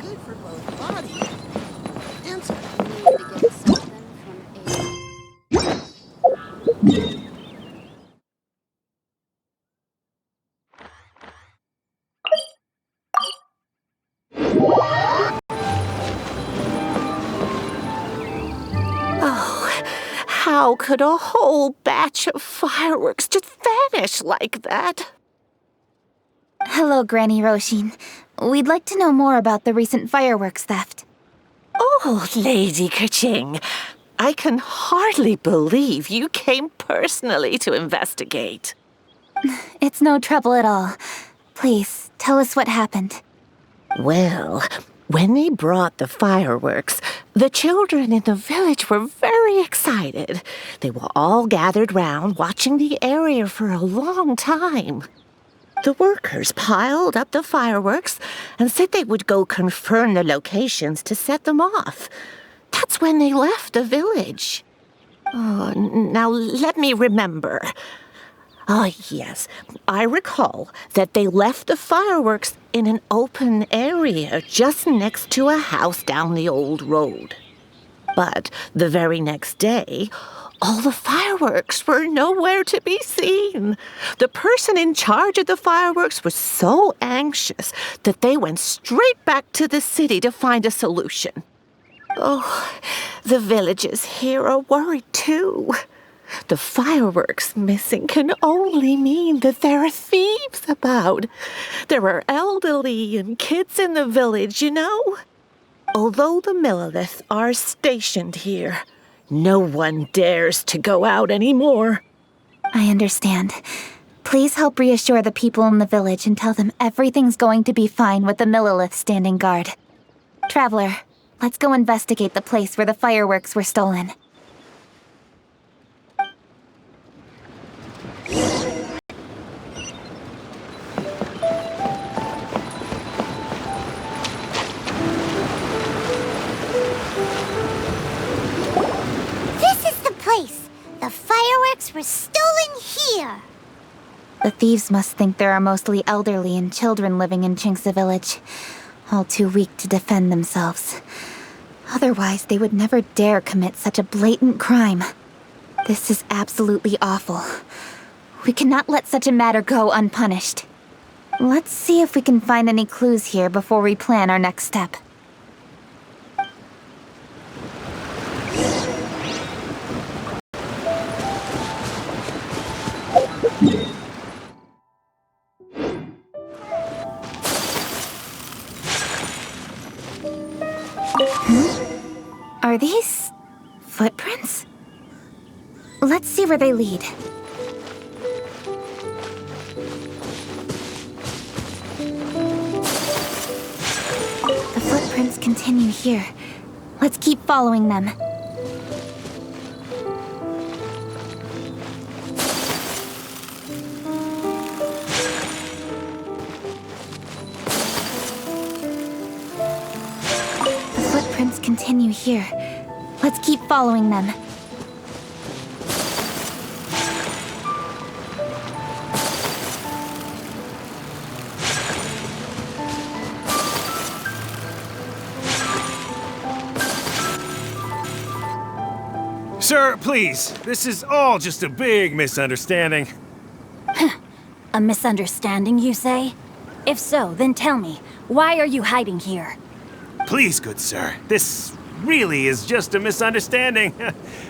good for both bodies and so we need to get something from a... How could a whole batch of fireworks just vanish like that? Hello, Granny Roshin. We'd like to know more about the recent fireworks theft. Oh, Lady Keqing, I can hardly believe you came personally to investigate. It's no trouble at all. Please, tell us what happened. Well, when they brought the fireworks, the children in the village were very excited. They were all gathered round, watching the area for a long time. The workers piled up the fireworks and said they would go confirm the locations to set them off. That's when they left the village. Oh, now let me remember. Oh, yes, I recall that they left the fireworks in an open area just next to a house down the old road. But the very next day, all the fireworks were nowhere to be seen. The person in charge of the fireworks was so anxious that they went straight back to the city to find a solution. Oh, the villagers here are worried too. The fireworks missing can only mean that there are thieves about. There are elderly and kids in the village, you know. Although the Millilith are stationed here, no one dares to go out anymore. I understand. Please help reassure the people in the village and tell them everything's going to be fine with the Millilith standing guard. Traveler, let's go investigate the place where the fireworks were stolen. The fireworks were stolen here! The thieves must think there are mostly elderly and children living in Qingce Village, all too weak to defend themselves. Otherwise, they would never dare commit such a blatant crime. This is absolutely awful. We cannot let such a matter go unpunished. Let's see if we can find any clues here before we plan our next step. Are these footprints? Let's see where they lead. The footprints continue here. Let's keep following them. Continue here. Let's keep following them. Sir, please. This is all just a big misunderstanding. A misunderstanding, you say? If so, then tell me, why are you hiding here? Please, good sir. This really is just a misunderstanding.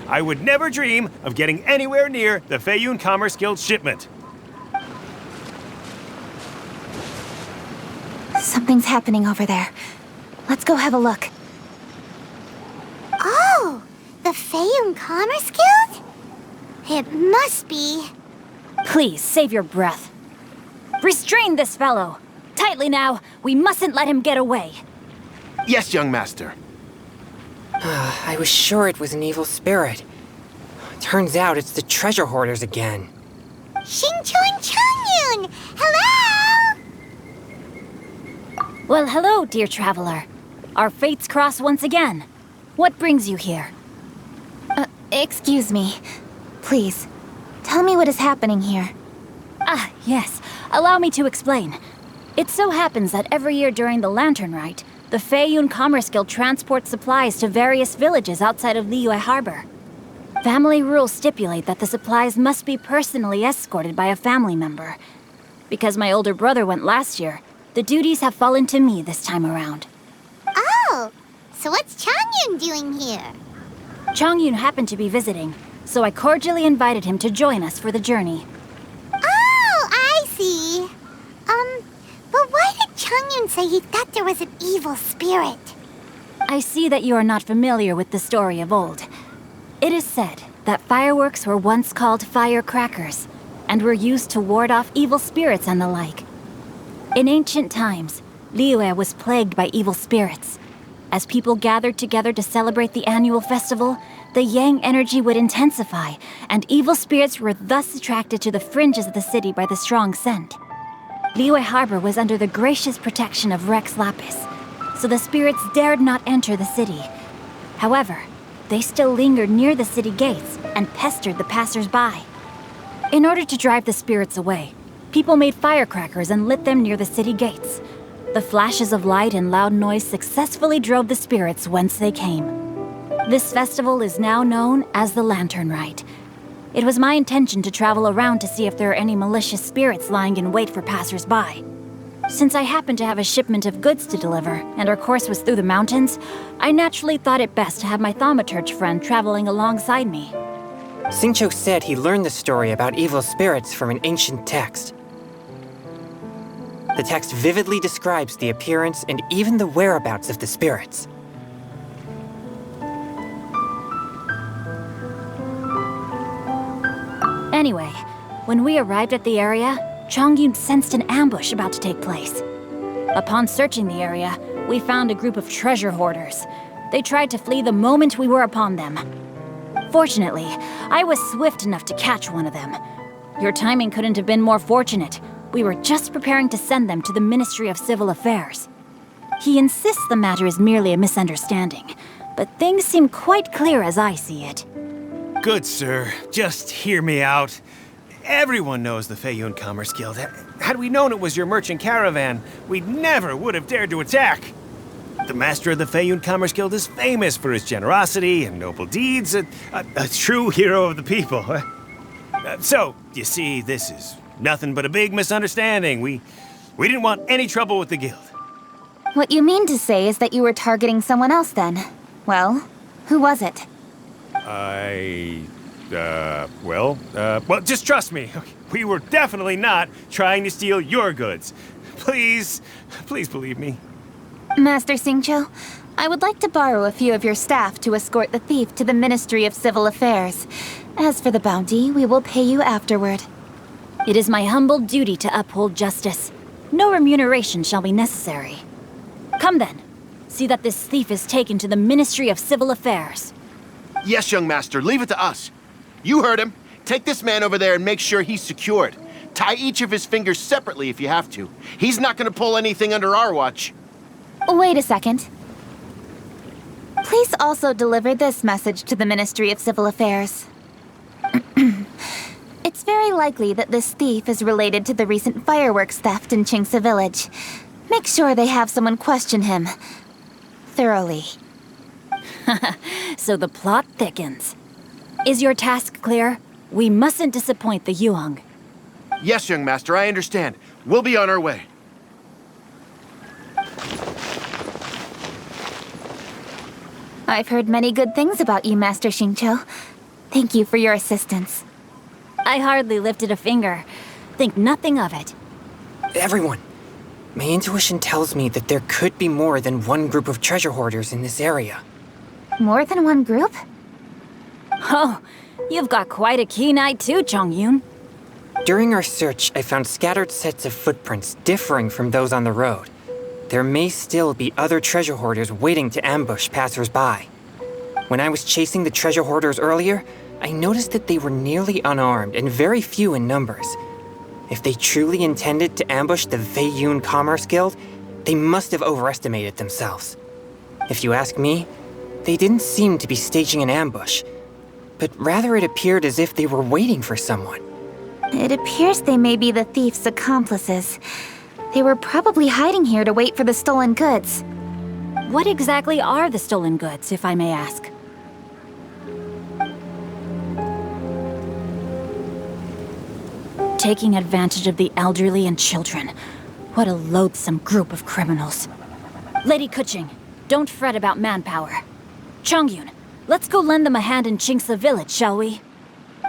I would never dream of getting anywhere near the Feiyun Commerce Guild shipment. Something's happening over there. Let's go have a look. Oh! The Feiyun Commerce Guild? It must be... Please, save your breath. Restrain this fellow! Tightly now, we mustn't let him get away. Yes, young master. I was sure it was an evil spirit. Turns out it's the treasure hoarders again. Xingchun Changyun! Hello! Well, hello, dear traveler. Our fates cross once again. What brings you here? Excuse me. Please, tell me what is happening here. Ah, yes. Allow me to explain. It so happens that every year during the Lantern Rite, The Feiyun Commerce Guild transports supplies to various villages outside of Liyue Harbor. Family rules stipulate that the supplies must be personally escorted by a family member. Because my older brother went last year, the duties have fallen to me this time around. Oh, so what's Changyun doing here? Changyun happened to be visiting, so I cordially invited him to join us for the journey. Oh, I see. But why did Changyun say he thought there was an evil spirit? I see that you are not familiar with the story of old. It is said that fireworks were once called firecrackers, and were used to ward off evil spirits and the like. In ancient times, Liyue was plagued by evil spirits. As people gathered together to celebrate the annual festival, the yang energy would intensify, and evil spirits were thus attracted to the fringes of the city by the strong scent. Liyue Harbor was under the gracious protection of Rex Lapis, so the spirits dared not enter the city. However, they still lingered near the city gates and pestered the passers-by. In order to drive the spirits away, people made firecrackers and lit them near the city gates. The flashes of light and loud noise successfully drove the spirits whence they came. This festival is now known as the Lantern Rite. It was my intention to travel around to see if there are any malicious spirits lying in wait for passers-by. Since I happened to have a shipment of goods to deliver, and our course was through the mountains, I naturally thought it best to have my thaumaturge friend traveling alongside me. Qingce said he learned the story about evil spirits from an ancient text. The text vividly describes the appearance and even the whereabouts of the spirits. Anyway, when we arrived at the area, Changyun sensed an ambush about to take place. Upon searching the area, we found a group of treasure hoarders. They tried to flee the moment we were upon them. Fortunately, I was swift enough to catch one of them. Your timing couldn't have been more fortunate. We were just preparing to send them to the Ministry of Civil Affairs. He insists the matter is merely a misunderstanding, but things seem quite clear as I see it. Good, sir. Just hear me out. Everyone knows the Feiyun Commerce Guild. Had we known it was your merchant caravan, we never would have dared to attack. The master of the Feiyun Commerce Guild is famous for his generosity and noble deeds, a true hero of the people. So, you see, this is nothing but a big misunderstanding. We didn't want any trouble with the guild. What you mean to say is that you were targeting someone else then? Well, who was it? Well, just trust me. We were definitely not trying to steal your goods. Please believe me. Master Qingce, I would like to borrow a few of your staff to escort the thief to the Ministry of Civil Affairs. As for the bounty, we will pay you afterward. It is my humble duty to uphold justice. No remuneration shall be necessary. Come then. See that this thief is taken to the Ministry of Civil Affairs. Yes, young master, leave it to us. You heard him. Take this man over there and make sure he's secured. Tie each of his fingers separately if you have to. He's not gonna pull anything under our watch. Wait a second. Please also deliver this message to the Ministry of Civil Affairs. It's very likely that this thief is related to the recent fireworks theft in Qingce Village. Make sure they have someone question him thoroughly. So the plot thickens. Is your task clear? We mustn't disappoint the Yuan. Yes, young master, I understand. We'll be on our way. I've heard many good things about you, Master Qingce. Thank you for your assistance. I hardly lifted a finger. Think nothing of it. Everyone, my intuition tells me that there could be more than one group of treasure hoarders in this area. More than one group? Oh, you've got quite a keen eye too, Changyun. During our search, I found scattered sets of footprints differing from those on the road. There may still be other treasure hoarders waiting to ambush passers-by. When I was chasing the treasure hoarders earlier, I noticed that they were nearly unarmed and very few in numbers. If they truly intended to ambush the Feiyun Commerce Guild, they must have overestimated themselves. If you ask me, they didn't seem to be staging an ambush, but rather it appeared as if they were waiting for someone. It appears they may be the thief's accomplices. They were probably hiding here to wait for the stolen goods. What exactly are the stolen goods, if I may ask? Taking advantage of the elderly and children. What a loathsome group of criminals. Lady Kuching, don't fret about manpower. Chongyun, let's go lend them a hand in Qingce Village, shall we?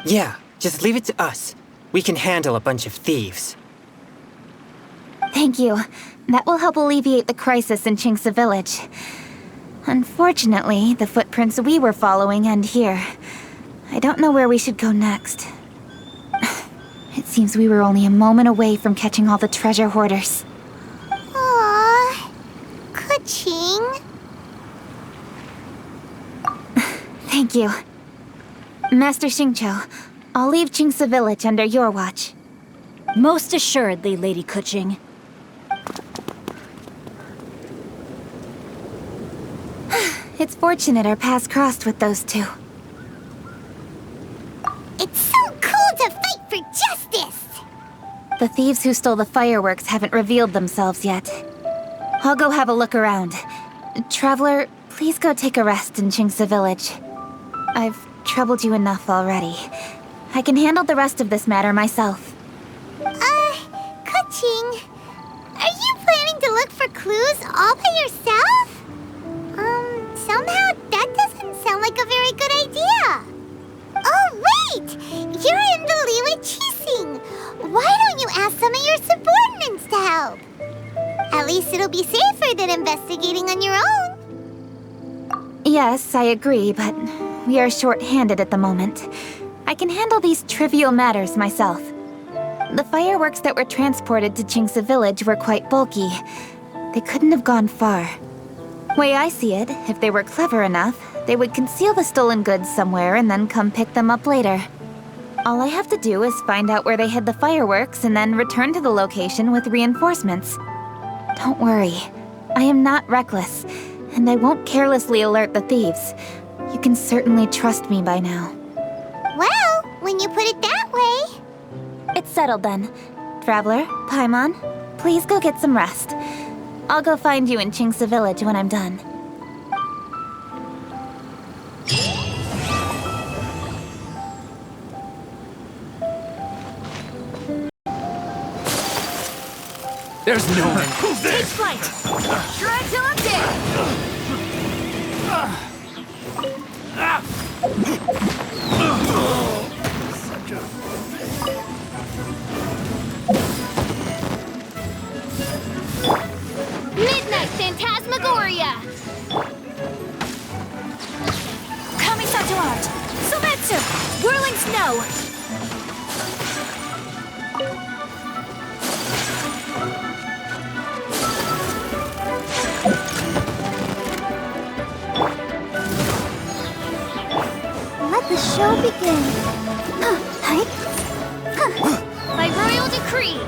Yeah, just leave it to us. We can handle a bunch of thieves. Thank you. That will help alleviate the crisis in Qingce Village. Unfortunately, the footprints we were following end here. I don't know where we should go next. It seems we were only a moment away from catching all the treasure hoarders. Aww. Kuching. Thank you. Master Xingqiu, I'll leave Qingce Village under your watch. Most assuredly, Lady Kuching. It's fortunate our paths crossed with those two. It's so cool to fight for justice! The thieves who stole the fireworks haven't revealed themselves yet. I'll go have a look around. Traveler, please go take a rest in Qingce Village. I've troubled you enough already. I can handle the rest of this matter myself. Kuching, are you planning to look for clues all by yourself? Somehow that doesn't sound like a very good idea. Oh, wait! You're in the Liwe Qixing. Why don't you ask some of your subordinates to help? At least it'll be safer than investigating on your own. Yes, I agree, but we are short-handed at the moment. I can handle these trivial matters myself. The fireworks that were transported to Qingce Village were quite bulky. They couldn't have gone far. Way I see it, if they were clever enough, they would conceal the stolen goods somewhere and then come pick them up later. All I have to do is find out where they hid the fireworks and then return to the location with reinforcements. Don't worry, I am not reckless, and I won't carelessly alert the thieves. You can certainly trust me by now. Well, when you put it that way... It's settled then. Traveler, Paimon, please go get some rest. I'll go find you in Qingce Village when I'm done. There's no one. Who's Take this? flight! Shred till I'm dead! Midnight Phantasmagoria! Kamisato art! Sometsu! Whirling snow! Let the show begin. By royal decree.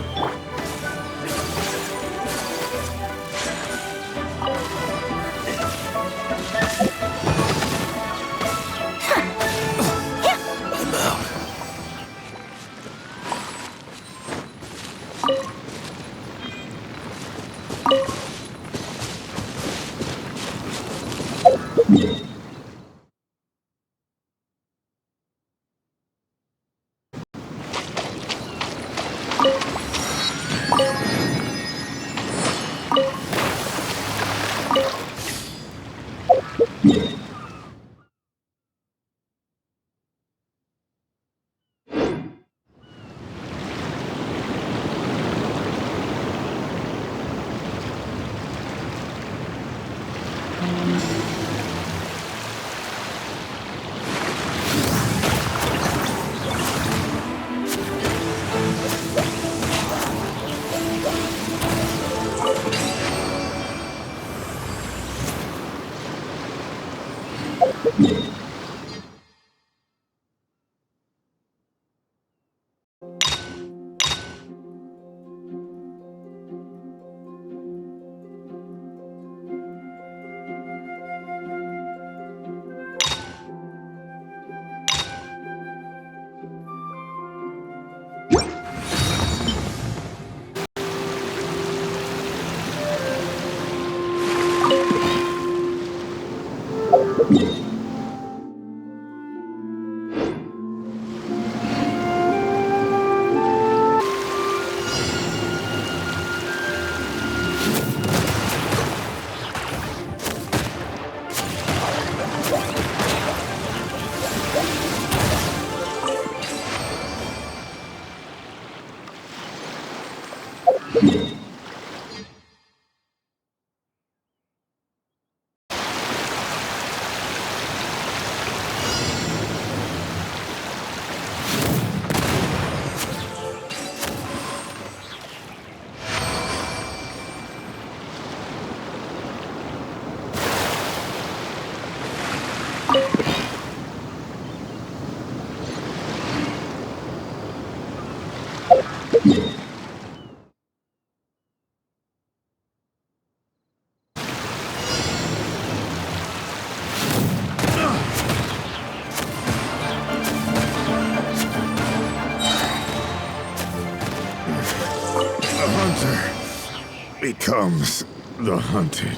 Becomes the hunted.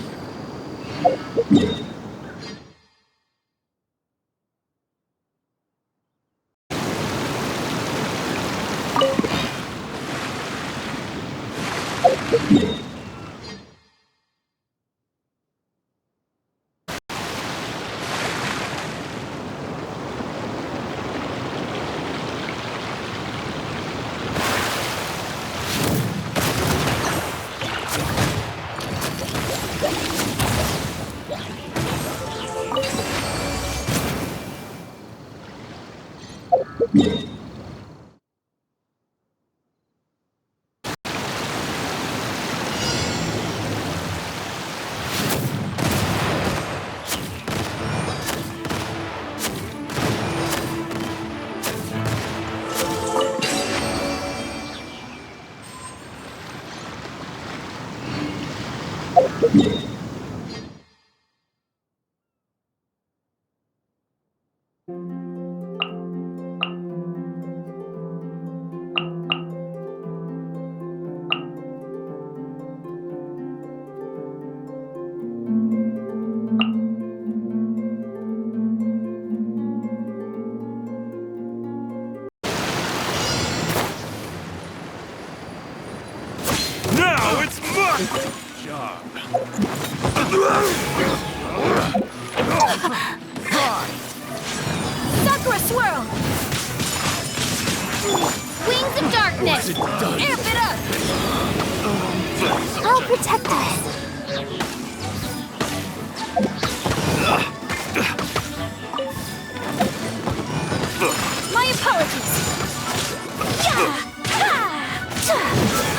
Now it's my job. Sakura swirl! Wings of darkness! Amp it up! I'll protect us. My apologies!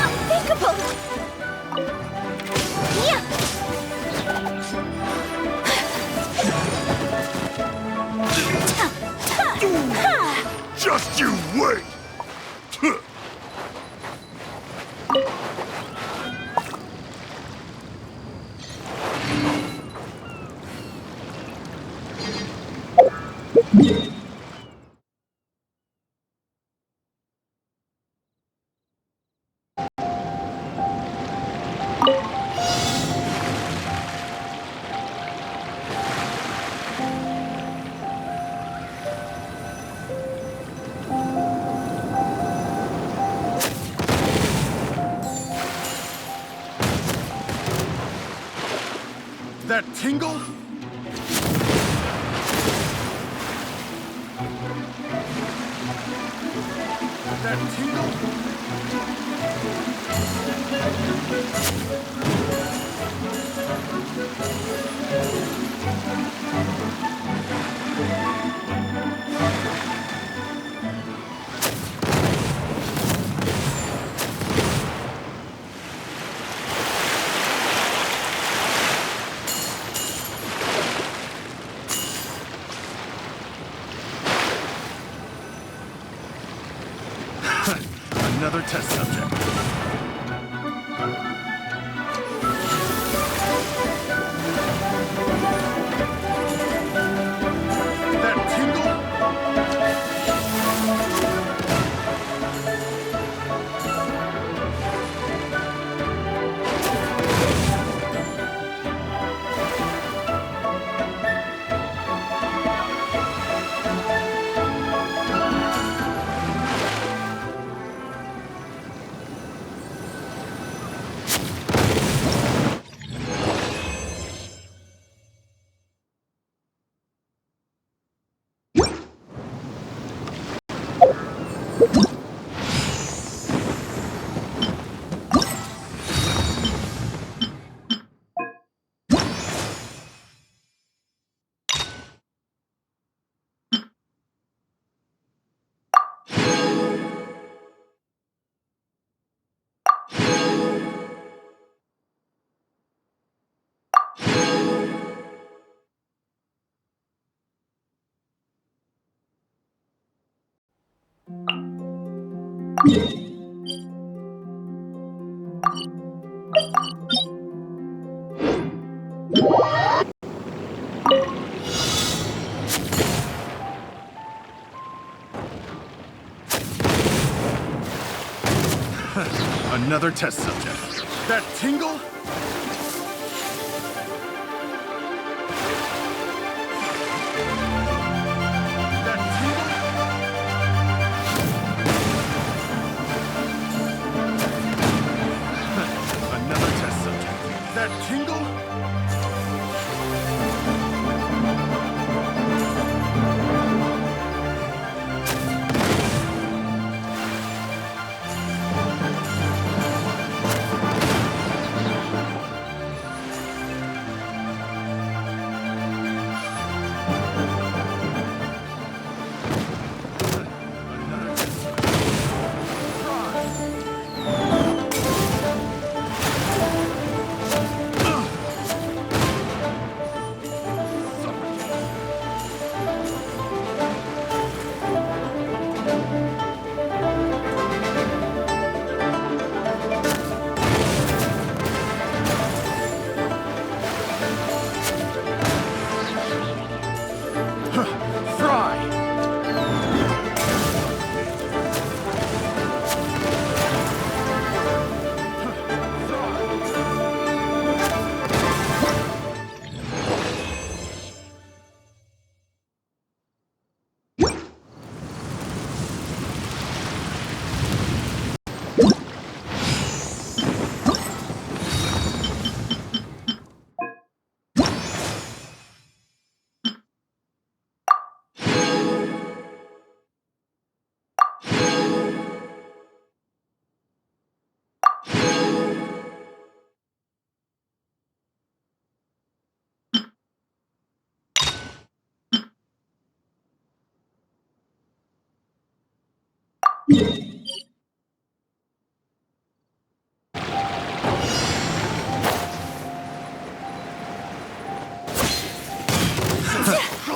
Unthinkable! Just you wait! That tingle? That tingle? Another test subject. That tingle? Another test subject. That tingle? That tingle? Another test subject. That tingle?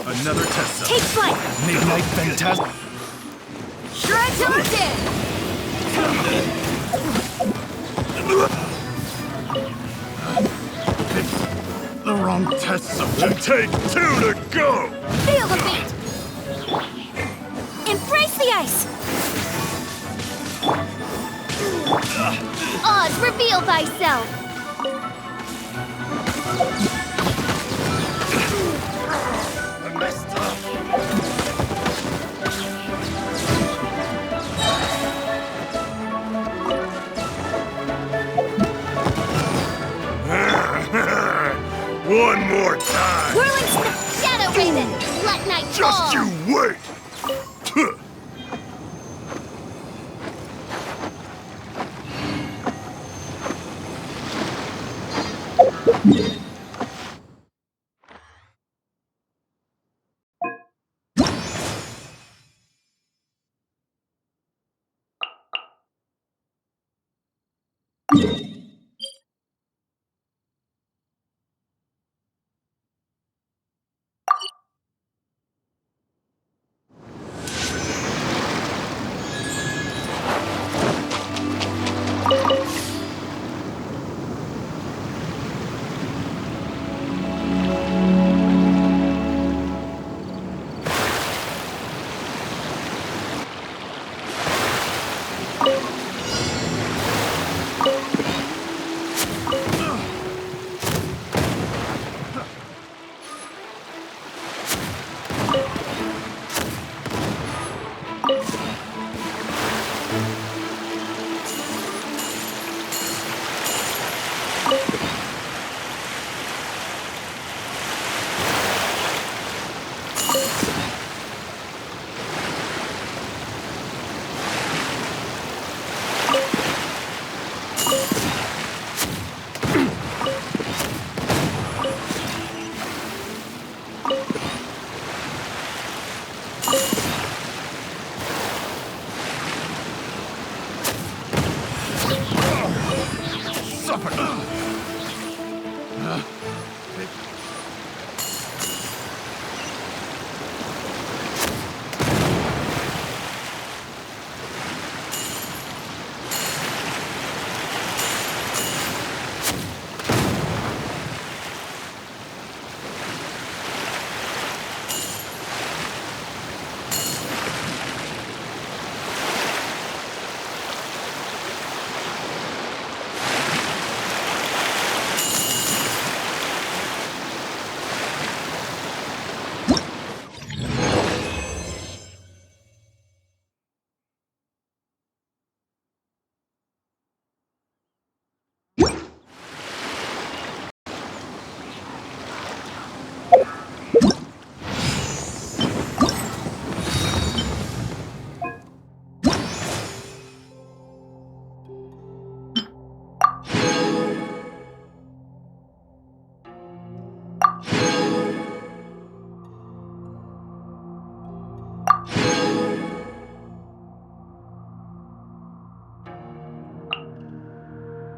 Another test zone. Take flight! Midnight Fantastic. Shred Johnson! The wrong test subject. And take 2 to go! Feel the beat! Embrace the ice! Oz, reveal thyself! I messed up. One more time! Whirling Shadow Raven! Let night fall! Just you wait!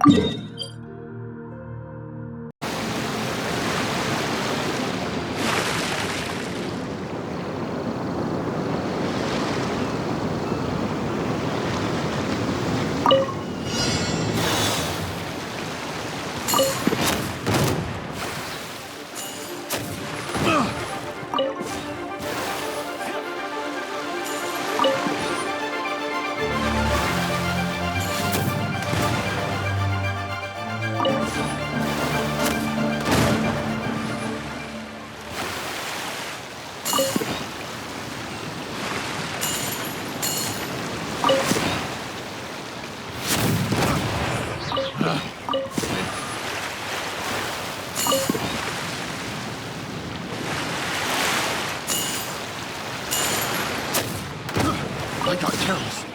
I got careless.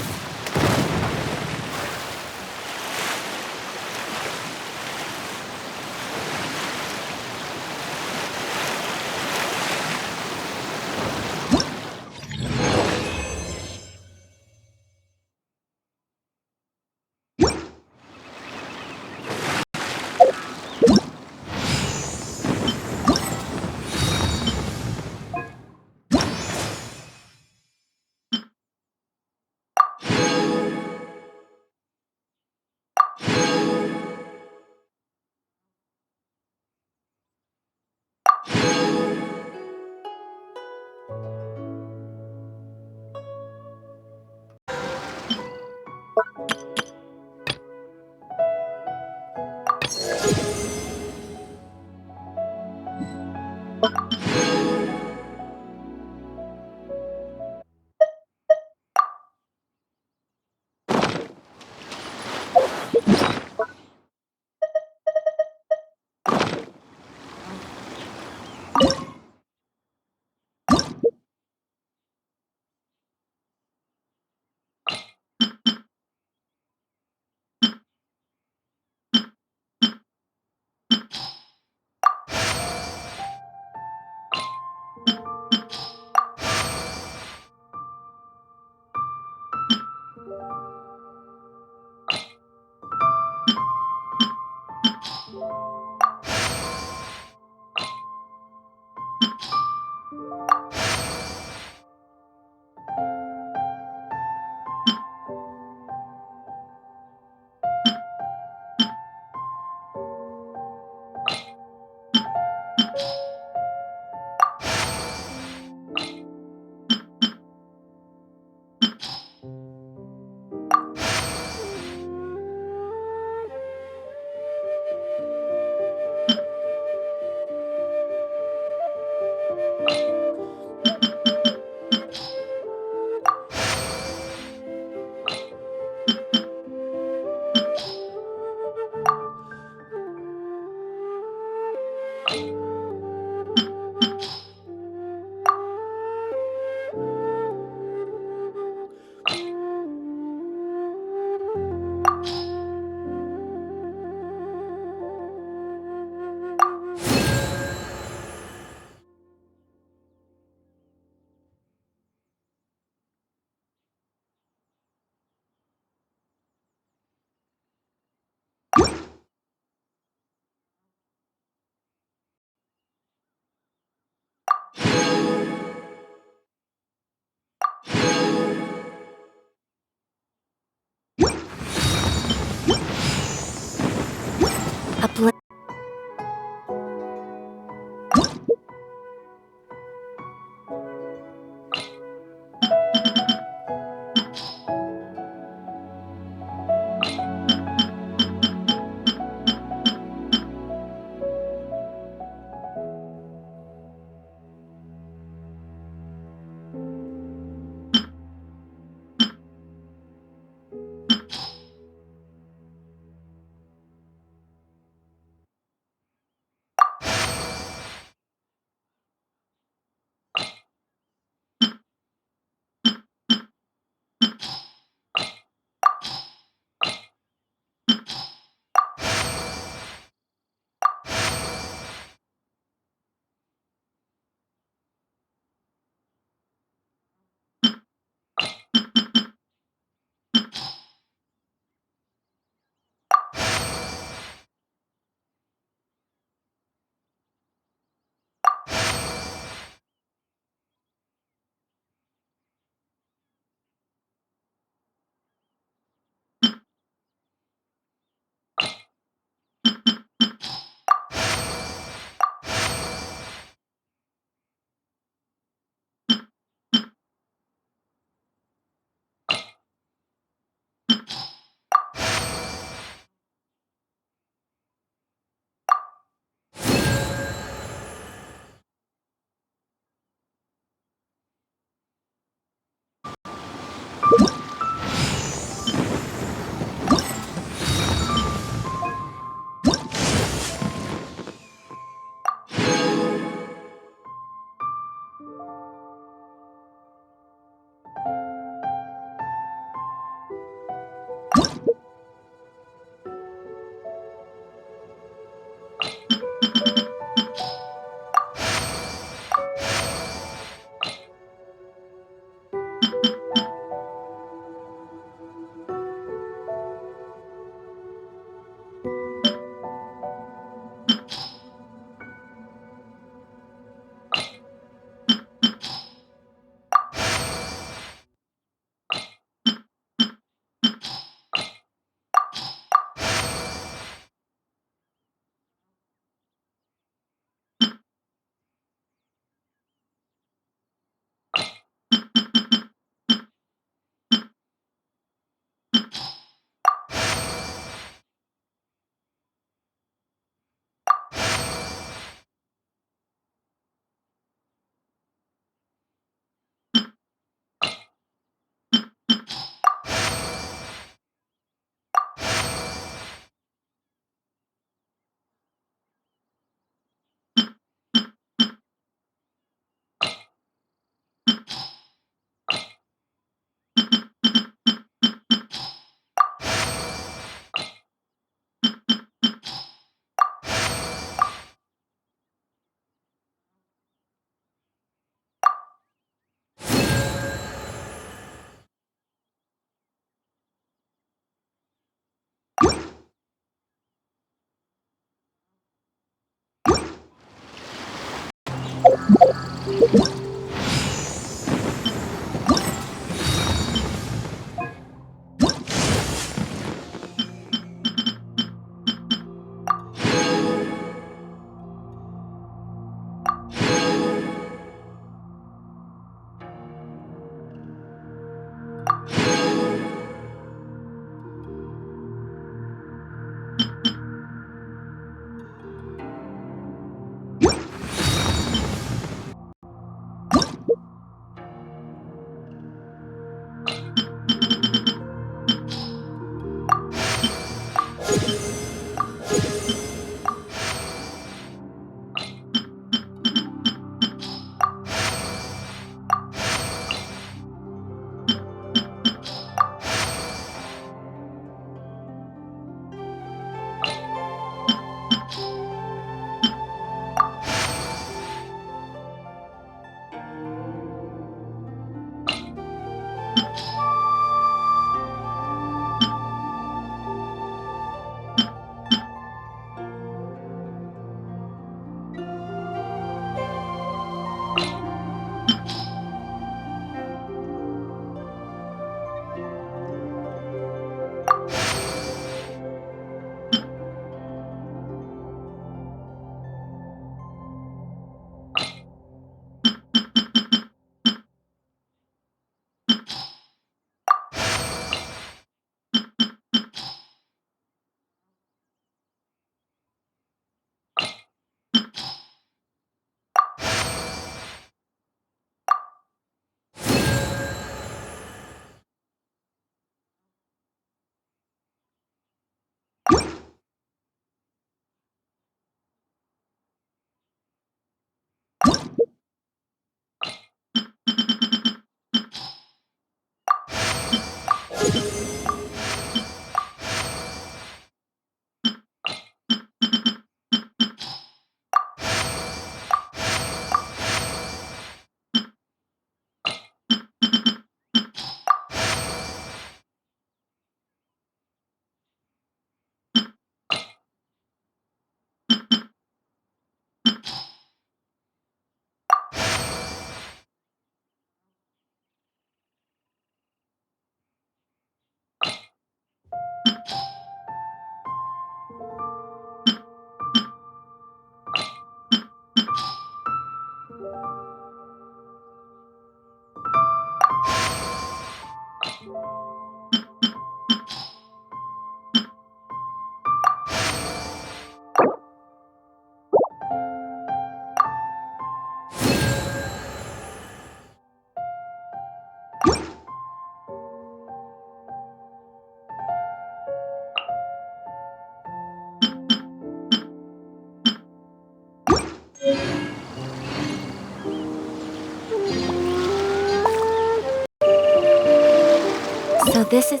So this is...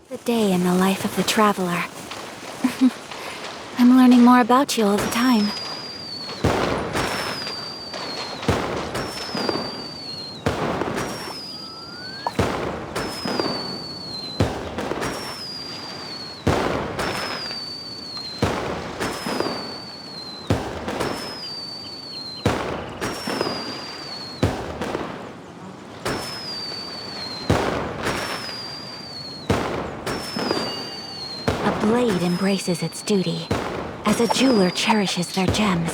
The day in the life of the traveler. I'm learning more about you all the time. A blade embraces its duty. as a jeweler cherishes their gems.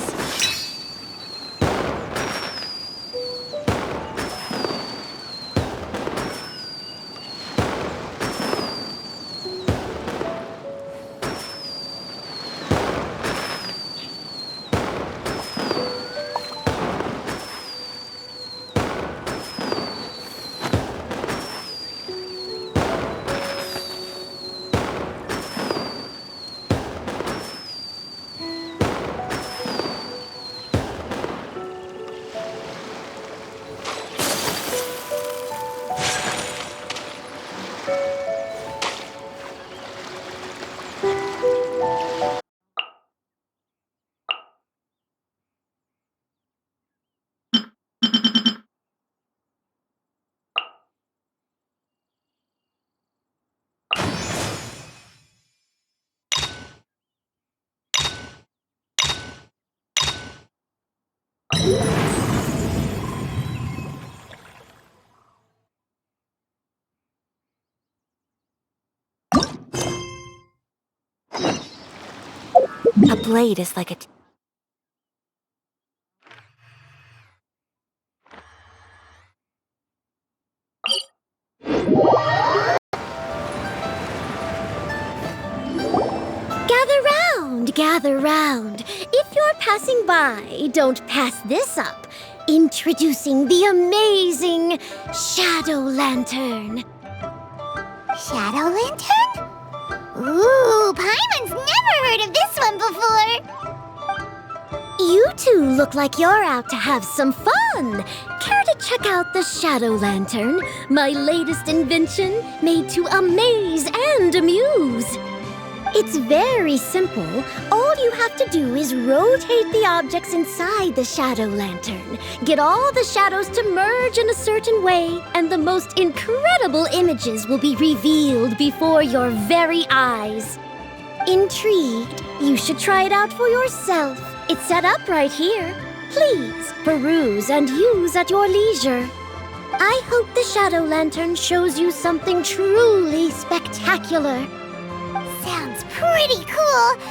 A blade is like a... Gather round. If you're passing by, don't pass this up. Introducing the amazing Shadow Lantern. Shadow Lantern? Ooh, Paimon's never heard of this one before. You two look like you're out to have some fun. Care to check out the Shadow Lantern, my latest invention made to amaze and amuse? It's very simple. All you have to do is rotate the objects inside the Shadow Lantern, get all the shadows to merge in a certain way, and the most incredible images will be revealed before your very eyes. Intrigued? You should try it out for yourself. It's set up right here. Please, peruse and use at your leisure. I hope the Shadow Lantern shows you something truly spectacular. Sounds pretty cool.